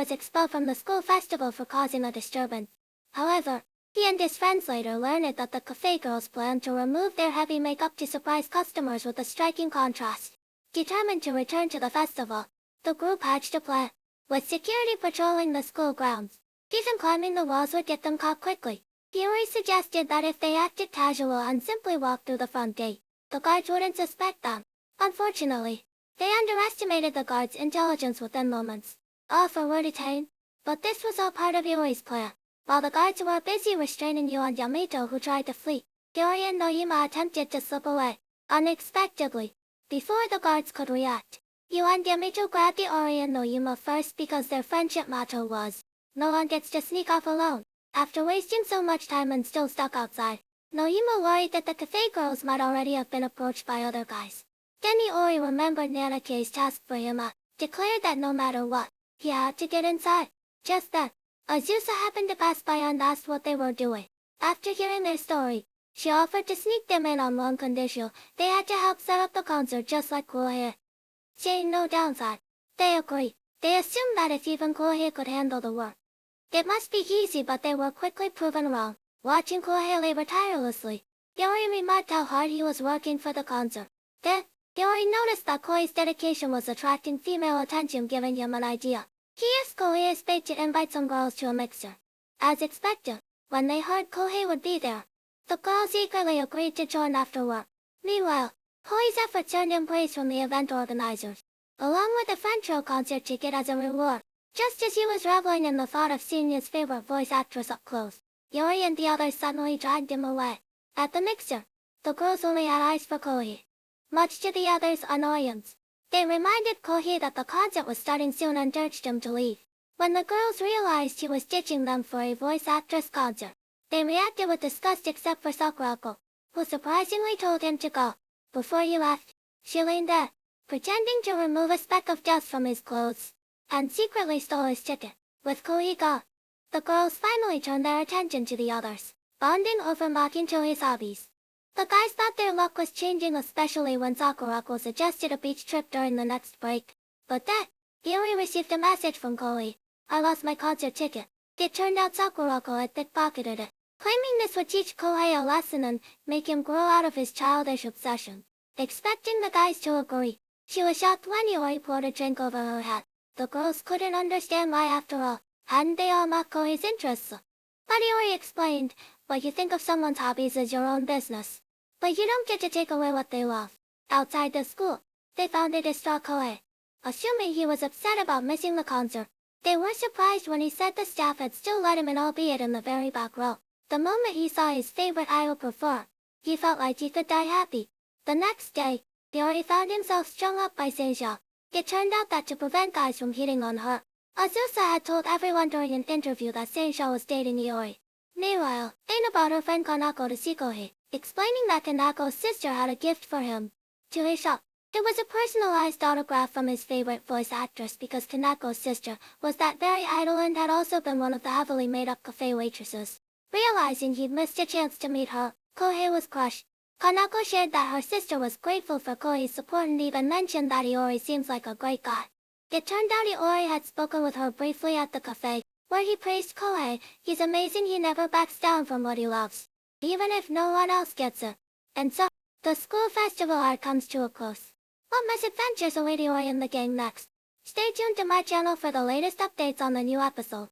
was expelled from the school festival for causing a disturbance. However, he and his friends later learned that the Kōhei girls planned to remove their heavy makeup to surprise customers with a striking contrast. Determined to return to the festival, the group hatched a plan, with security patrolling the school grounds. Even climbing the walls would get them caught quickly. Iori suggested that if they acted casual and simply walked through the front gate, the guards wouldn't suspect them. Unfortunately, they underestimated the guards' intelligence within moments. All were detained, but this was all part of Iori's plan. While the guards were busy restraining Yu and Yamato who tried to flee, Iori and Noima attempted to slip away. Unexpectedly, before the guards could react, Yu and Yamato grabbed Iori and Noima first because their friendship motto was, "No one gets to sneak off alone." After wasting so much time and still stuck outside, Noima worried that the Kōhei girls might already have been approached by other guys. Then Iori remembered Nanake's task for him, declared that no matter what, he had to get inside. Just then, Azusa happened to pass by and asked what they were doing. After hearing their story, she offered to sneak them in on one condition: they had to help set up the concert just like Kōhei. Seeing no downside, they agreed. They assumed that if even Kōhei could handle the work, it must be easy, but they were quickly proven wrong. Watching Kōhei labor tirelessly, Iori remarked how hard he was working for the concert. Then, Iori noticed that Kōhei's dedication was attracting female attention, giving him an idea. He used Kōhei's bait to invite some girls to a mixer. As expected, when they heard Kōhei would be there, the girls eagerly agreed to join after work. Meanwhile, Kōhei's efforts earned him praise from the event organizers, along with a French concert ticket as a reward. Just as he was reveling in the thought of seeing his favorite voice actress up close, Iori and the others suddenly dragged him away. At the mixer, the girls only had eyes for Kōhei. Much to the others' annoyance, they reminded Kōhei that the concert was starting soon and urged him to leave. When the girls realized he was ditching them for a voice actress concert, they reacted with disgust except for Sakurako, who surprisingly told him to go. Before he left, she leaned there, pretending to remove a speck of dust from his clothes, and secretly stole his ticket. With Kōhei gone, the girls finally turned their attention to the others, bonding over mocking Kōhei's hobbies. The guys thought their luck was changing, especially when Sakurako suggested a beach trip during the next break. But then, Iori received a message from Kōhei: "I lost my concert ticket." It turned out Sakurako had pickpocketed it, claiming this would teach Kōhei a lesson and make him grow out of his childish obsession. Expecting the guys to agree, she was shocked when Iori poured a drink over her head. The girls couldn't understand why, after all, hadn't they all mocked Kōhei's interests? But Iori explained, "What you think of someone's hobbies is your own business, but you don't get to take away what they love." Outside the school, they found a distraught Kōhei. Assuming he was upset about missing the concert, they were surprised when he said the staff had still let him in, albeit in the very back row. The moment he saw his favorite idol perform, he felt like he could die happy. The next day, Iori found himself strung up by Seisha. It turned out that to prevent guys from hitting on her, Azusa had told everyone during an interview that Seisha was dating Iori. Meanwhile, Aina brought her friend Kanako to see Kōhei, explaining that Kanako's sister had a gift for him. To his shock, it was a personalized autograph from his favorite voice actress, because Kanako's sister was that very idol and had also been one of the heavily made-up cafe waitresses. Realizing he'd missed a chance to meet her, Kōhei was crushed. Kanako shared that her sister was grateful for Kōhei's support and even mentioned that Iori seems like a great guy. It turned out Iori had spoken with her briefly at the cafe, where he praised Kōhei. "He's amazing, he never backs down from what he loves, even if no one else gets it." And so, the school festival arc comes to a close. What misadventures await Iori and the gang next? Stay tuned to my channel for the latest updates on the new episode.